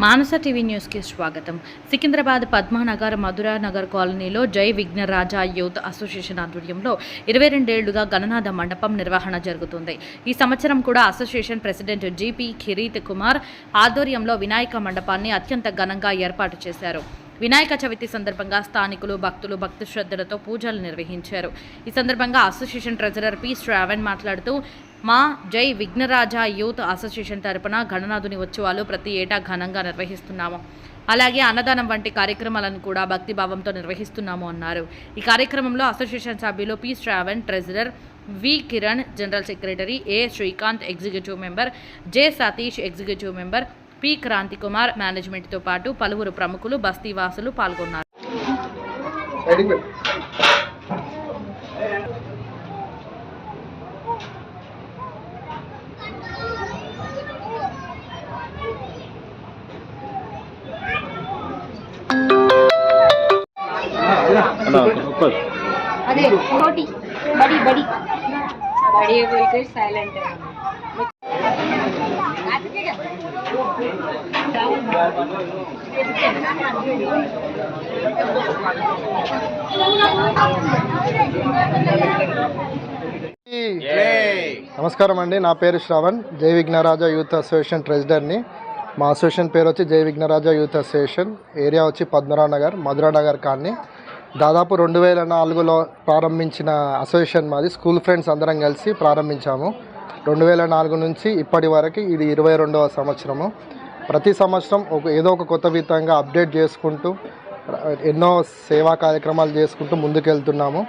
మానస TV న్యూస్కి స్వాగతం. సికింద్రాబాద్ పద్మానగర్ మధురా నగర్ కాలనీలో జై విఘ్నరాజా యూత్ అసోసియేషన్ ఆధ్వర్యంలో 22 ఏళ్లుగా గణనాథ మండపం నిర్వహణ జరుగుతుంది. ఈ సంవత్సరం కూడా అసోసియేషన్ ప్రెసిడెంట్ జిపి కిరీత్ కుమార్ ఆధ్వర్యంలో వినాయక మండపాన్ని అత్యంత ఘనంగా ఏర్పాటు చేశారు. వినాయక చవితి సందర్భంగా స్థానికులు భక్తులు భక్తి శ్రద్ధలతో పూజలు నిర్వహించారు. ఈ సందర్భంగా అసోసియేషన్ ట్రెజరర్ పి శ్రావణ్ మాట్లాడుతూ, మా జై విఘ్నరాజా యూత్ అసోసియేషన్ తరపున గణనాథుని ఉత్సవాలు ప్రతి ఏటా ఘనంగా నిర్వహిస్తున్నాము. అలాగే అన్నదానం వంటి కార్యక్రమాలను కూడా భక్తిభావంతో నిర్వహిస్తున్నాము అన్నారు. ఈ కార్యక్రమంలో అసోసియేషన్ సభ్యులు P Shravan, treasurer V Kiran, general secretary A Srikanth, executive member J Satish, executive member P Kranthi Kumar, మేనేజ్మెంట్తో పాటు పలువురు ప్రముఖులు, బస్తీవాసులు పాల్గొన్నారు. अरे छोटी बड़ी बड़ी बड़ी बोलकर साइलेंट है. నమస్కారం అండి, నా పేరు శ్రవణ్, జై విఘ్నరాజా యూత్ అసోసియేషన్ ట్రెజరర్ని. మా అసోసియేషన్ పేరు వచ్చి జై విఘ్నరాజా యూత్ అసోసియేషన్. ఏరియా వచ్చి పద్మనానగర్, మధురా నగర్ కాలనీ. దాదాపు 2004లో ప్రారంభించిన అసోసియేషన్ మాది. స్కూల్ ఫ్రెండ్స్ అందరం కలిసి ప్రారంభించాము. 2004 నుంచి ఇప్పటి వరకు ఇది 22వ సంవత్సరము. ప్రతి సంవత్సరం ఏదో ఒక కొత్త విధంగా అప్డేట్ చేసుకుంటూ ఎన్నో సేవా కార్యక్రమాలు చేసుకుంటూ ముందుకెళ్తున్నాము.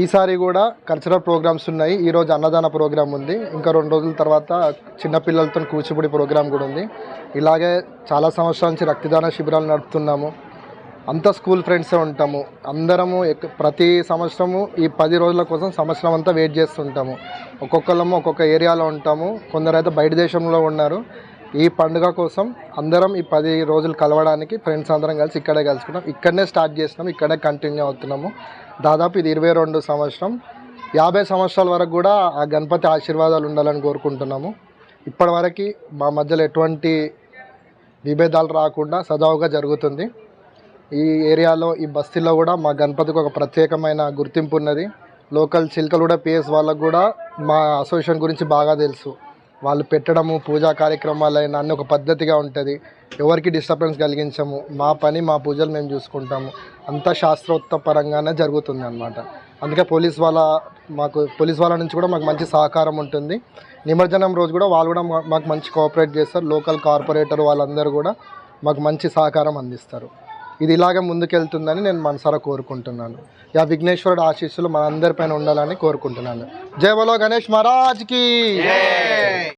ఈసారి కూడా కల్చరల్ ప్రోగ్రామ్స్ ఉన్నాయి. ఈరోజు అన్నదాన ప్రోగ్రాం ఉంది. ఇంకా 2 రోజుల తర్వాత చిన్నపిల్లలతో కూచిపూడి ప్రోగ్రాం కూడా ఉంది. ఇలాగే చాలా సంవత్సరాల నుంచి రక్తదాన శిబిరాలు నడుపుతున్నాము. అంతా స్కూల్ ఫ్రెండ్సే ఉంటాము. అందరము ప్రతి సంవత్సరము ఈ 10 రోజుల కోసం సంవత్సరం అంతా వెయిట్ చేస్తుంటాము. ఒక్కొక్కళ్ళము ఒక్కొక్క ఏరియాలో ఉంటాము. కొందరైతే బయట దేశంలో ఉన్నారు. ఈ పండుగ కోసం అందరం ఈ 10 రోజులు కలవడానికి ఫ్రెండ్స్ అందరం కలిసి ఇక్కడే కలుసుకున్నాం. ఇక్కడనే స్టార్ట్ చేసినాము, ఇక్కడే కంటిన్యూ అవుతున్నాము. దాదాపు ఇది 22 సంవత్సరం. 50 సంవత్సరాల వరకు కూడా ఆ గణపతి ఆశీర్వాదాలు ఉండాలని కోరుకుంటున్నాము. ఇప్పటివరకు మా మధ్యలో ఎటువంటి విభేదాలు రాకుండా సజావుగా జరుగుతుంది. ఈ ఏరియాలో, ఈ బస్తీలో కూడా మా గణపతికి ఒక ప్రత్యేకమైన గుర్తింపు ఉన్నది. లోకల్ చిల్కలూడ పిఎస్ వాళ్ళకు కూడా మా అసోసియేషన్ గురించి బాగా తెలుసు. వాళ్ళు పెట్టడము, పూజా కార్యక్రమాలైనా అన్నీ ఒక పద్ధతిగా ఉంటుంది. ఎవరికి డిస్టర్బెన్స్ కలిగించము. మా పని, మా పూజలు మేము చూసుకుంటాము. అంతా శాస్త్రోక్తపరంగానే జరుగుతుంది అన్నమాట. అందుకే పోలీస్ వాళ్ళ నుంచి కూడా మాకు మంచి సహకారం ఉంటుంది. నిమజ్జనం రోజు కూడా వాళ్ళు కూడా మాకు మంచి కోఆపరేట్ చేస్తారు. లోకల్ కార్పొరేటర్ వాళ్ళందరూ కూడా మాకు మంచి సహకారం అందిస్తారు. ఇది ఇలాగే ముందుకెళ్తుందని నేను మనసారా కోరుకుంటున్నాను. యా విఘ్నేశ్వరుడు ఆశీస్సులు మనందరిపైన ఉండాలని కోరుకుంటున్నాను. జై బోలో గణేష్ మహారాజ్కి.